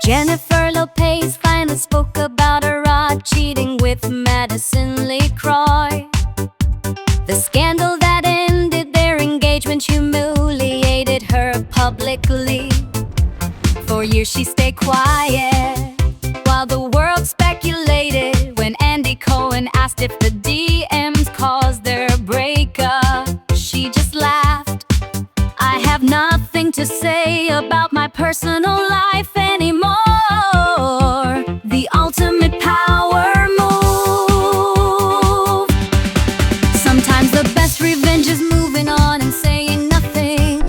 Jennifer Lopez finally spoke about her cheating with Madison LeCroy. The scandal that ended their engagement humiliated her publicly. For years she stayed quiet while the world speculated. When Andy Cohen asked if the DMs caused their breakup, she just laughed. I have nothing to say about my personal life anymore. The ultimate power move. Sometimes the best revenge is moving on and saying nothing.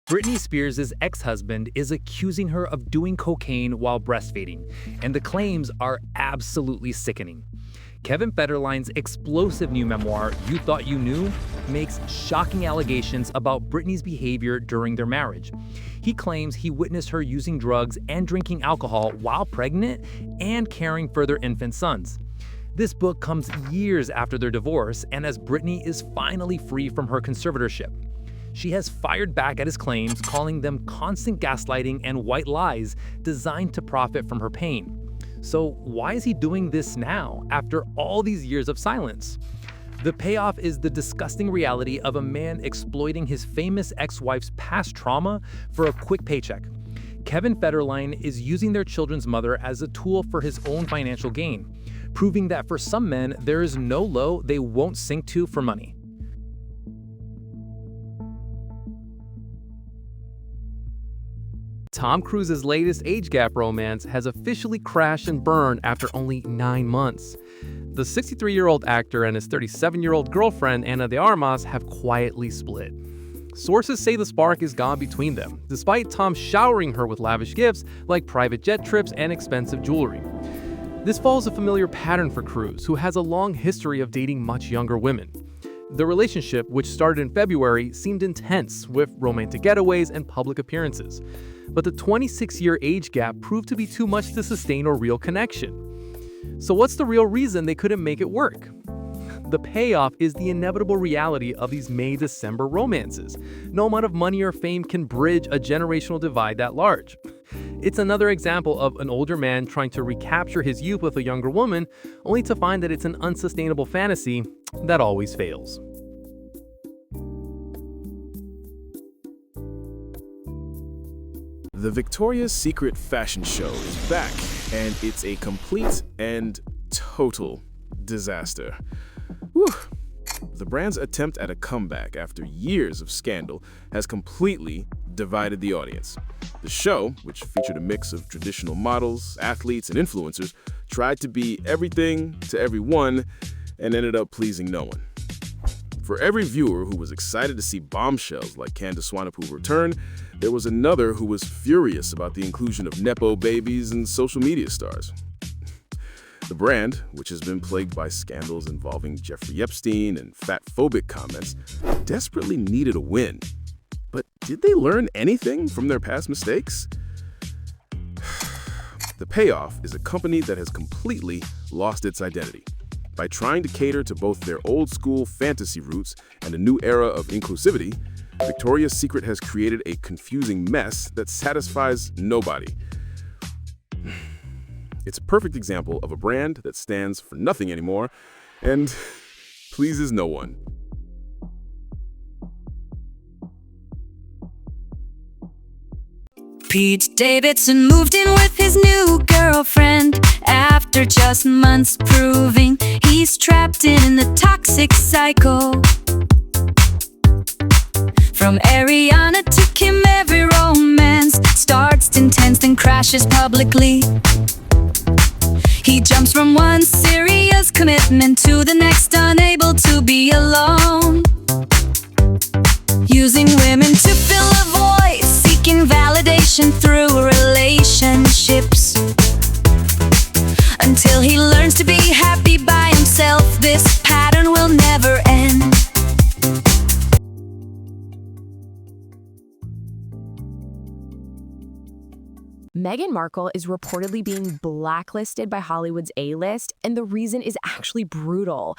Britney Spears' ex-husband is accusing her of doing cocaine while breastfeeding, and the claims are absolutely sickening. Kevin Federline's explosive new memoir, You Thought You Knew, makes shocking allegations about Britney's behavior during their marriage. He claims he witnessed her using drugs and drinking alcohol while pregnant and caring for their infant sons. This book comes years after their divorce and as Britney is finally free from her conservatorship. She has fired back at his claims, calling them constant gaslighting and white lies designed to profit from her pain. So why is he doing this now, after all these years of silence? The payoff is the disgusting reality of a man exploiting his famous ex-wife's past trauma for a quick paycheck. Kevin Federline is using their children's mother as a tool for his own financial gain, proving that for some men, there is no low they won't sink to for money. Tom Cruise's latest age gap romance has officially crashed and burned after only 9 months. The 63-year-old actor and his 37-year-old girlfriend, Ana de Armas, have quietly split. Sources say the spark is gone between them, despite Tom showering her with lavish gifts like private jet trips and expensive jewelry. This follows a familiar pattern for Cruise, who has a long history of dating much younger women. The relationship, which started in February, seemed intense, with romantic getaways and public appearances. But the 26-year age gap proved to be too much to sustain a real connection. So what's the real reason they couldn't make it work? The payoff is the inevitable reality of these May-December romances. No amount of money or fame can bridge a generational divide that large. It's another example of an older man trying to recapture his youth with a younger woman, only to find that it's an unsustainable fantasy that always fails. The Victoria's Secret fashion show is back, and it's a complete and total disaster. Whew. The brand's attempt at a comeback after years of scandal has completely divided the audience. The show, which featured a mix of traditional models, athletes, and influencers, tried to be everything to everyone and ended up pleasing no one. For every viewer who was excited to see bombshells like Candace Swanepoel return, there was another who was furious about the inclusion of Nepo babies and social media stars. The brand, which has been plagued by scandals involving Jeffrey Epstein and fat-phobic comments, desperately needed a win. But did they learn anything from their past mistakes? The payoff is a company that has completely lost its identity. By trying to cater to both their old-school fantasy roots and a new era of inclusivity, Victoria's Secret has created a confusing mess that satisfies nobody. It's a perfect example of a brand that stands for nothing anymore and pleases no one. Pete Davidson moved in with his new girlfriend after just months, proving he's trapped in the toxic cycle. From Ariana to Kim, every romance starts intense then crashes publicly. He jumps from one serious commitment to the next, unable to be alone. Using women to fill a void, seeking validation through relationships. Until he learns to be happy by himself, this pattern will never end. Meghan Markle is reportedly being blacklisted by Hollywood's A-list, and the reason is actually brutal.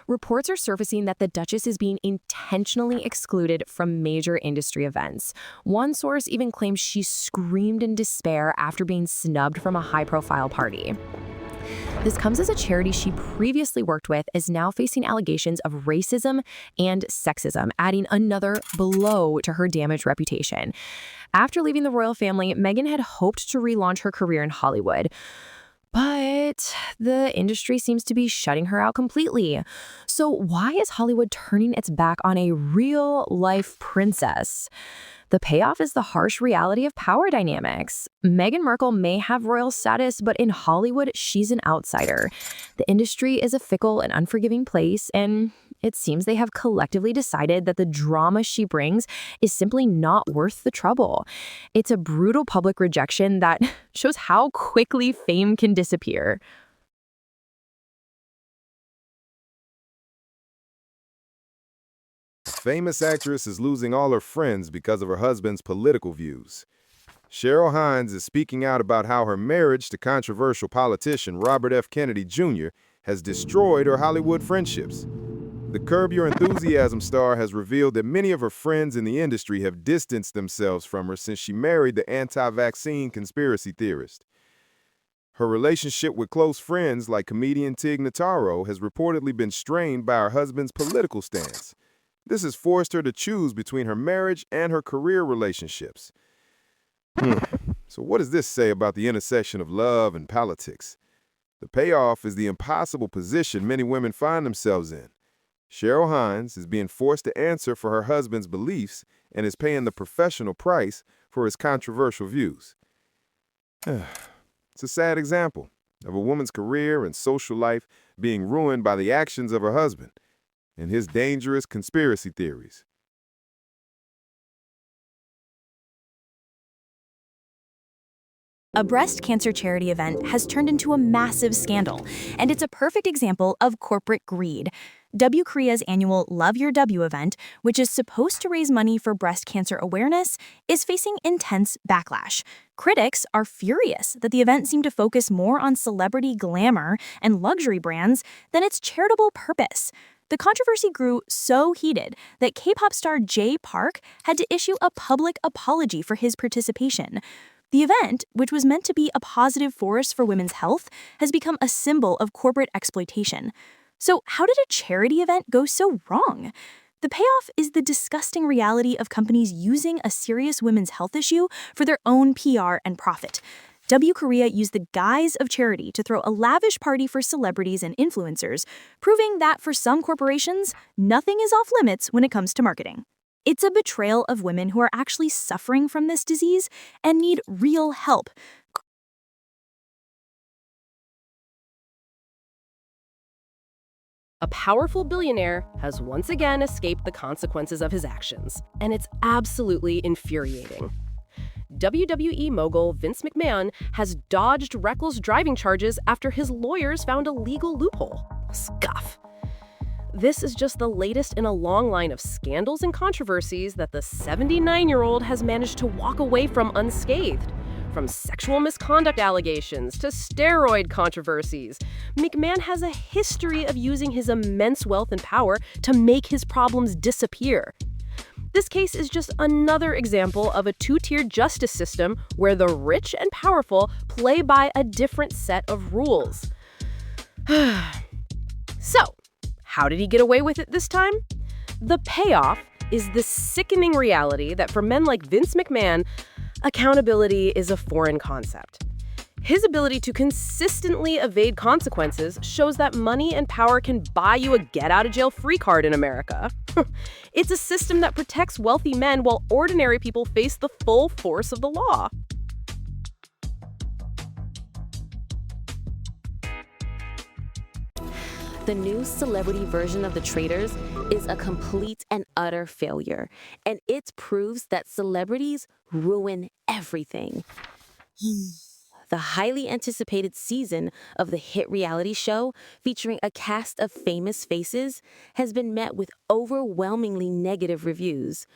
Reports are surfacing that the Duchess is being intentionally excluded from major industry events. One source even claims she screamed in despair after being snubbed from a high-profile party. This comes as a charity she previously worked with is now facing allegations of racism and sexism, adding another blow to her damaged reputation. After leaving the royal family, Meghan had hoped to relaunch her career in Hollywood. But the industry seems to be shutting her out completely. So why is Hollywood turning its back on a real-life princess? The payoff is the harsh reality of power dynamics. Meghan Markle may have royal status, but in Hollywood, she's an outsider. The industry is a fickle and unforgiving place, and it seems they have collectively decided that the drama she brings is simply not worth the trouble. It's a brutal public rejection that shows how quickly fame can disappear. Famous actress is losing all her friends because of her husband's political views. Cheryl Hines is speaking out about how her marriage to controversial politician Robert F. Kennedy Jr. has destroyed her Hollywood friendships. The Curb Your Enthusiasm star has revealed that many of her friends in the industry have distanced themselves from her since she married the anti-vaccine conspiracy theorist. Her relationship with close friends like comedian Tig Notaro has reportedly been strained by her husband's political stance. This has forced her to choose between her marriage and her career relationships. So what does this say about the intersection of love and politics? The payoff is the impossible position many women find themselves in. Cheryl Hines is being forced to answer for her husband's beliefs and is paying the professional price for his controversial views. It's a sad example of a woman's career and social life being ruined by the actions of her husband and his dangerous conspiracy theories. A breast cancer charity event has turned into a massive scandal, and it's a perfect example of corporate greed. W Korea's annual Love Your W event, which is supposed to raise money for breast cancer awareness, is facing intense backlash. Critics are furious that the event seemed to focus more on celebrity glamour and luxury brands than its charitable purpose. The controversy grew so heated that K-pop star Jay Park had to issue a public apology for his participation. The event, which was meant to be a positive force for women's health, has become a symbol of corporate exploitation. So how did a charity event go so wrong? The payoff is the disgusting reality of companies using a serious women's health issue for their own PR and profit. W Korea used the guise of charity to throw a lavish party for celebrities and influencers, proving that for some corporations, nothing is off limits when it comes to marketing. It's a betrayal of women who are actually suffering from this disease and need real help. A powerful billionaire has once again escaped the consequences of his actions, and it's absolutely infuriating. WWE mogul Vince McMahon has dodged reckless driving charges after his lawyers found a legal loophole. Scuff. This is just the latest in a long line of scandals and controversies that the 79-year-old has managed to walk away from unscathed. From sexual misconduct allegations to steroid controversies, McMahon has a history of using his immense wealth and power to make his problems disappear. This case is just another example of a two-tiered justice system where the rich and powerful play by a different set of rules. So, how did he get away with it this time? The payoff is the sickening reality that for men like Vince McMahon, accountability is a foreign concept. His ability to consistently evade consequences shows that money and power can buy you a get-out-of-jail-free card in America. It's a system that protects wealthy men while ordinary people face the full force of the law. The new celebrity version of The Traitors is a complete and utter failure, and it proves that celebrities ruin everything. The highly anticipated season of the hit reality show, featuring a cast of famous faces, has been met with overwhelmingly negative reviews.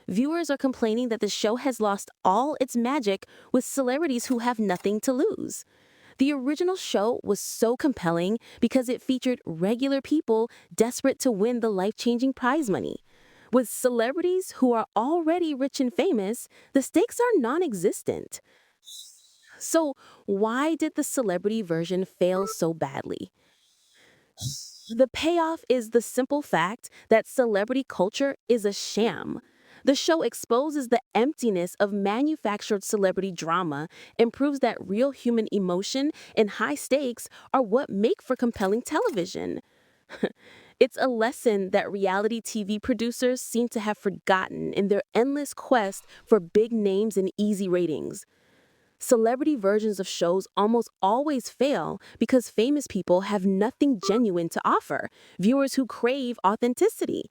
Viewers are complaining that the show has lost all its magic with celebrities who have nothing to lose. The original show was so compelling because it featured regular people desperate to win the life-changing prize money. With celebrities who are already rich and famous, the stakes are non-existent. So, why did the celebrity version fail so badly? The payoff is the simple fact that celebrity culture is a sham. The show exposes the emptiness of manufactured celebrity drama and proves that real human emotion and high stakes are what make for compelling television. It's a lesson that reality TV producers seem to have forgotten in their endless quest for big names and easy ratings. Celebrity versions of shows almost always fail because famous people have nothing genuine to offer viewers who crave authenticity.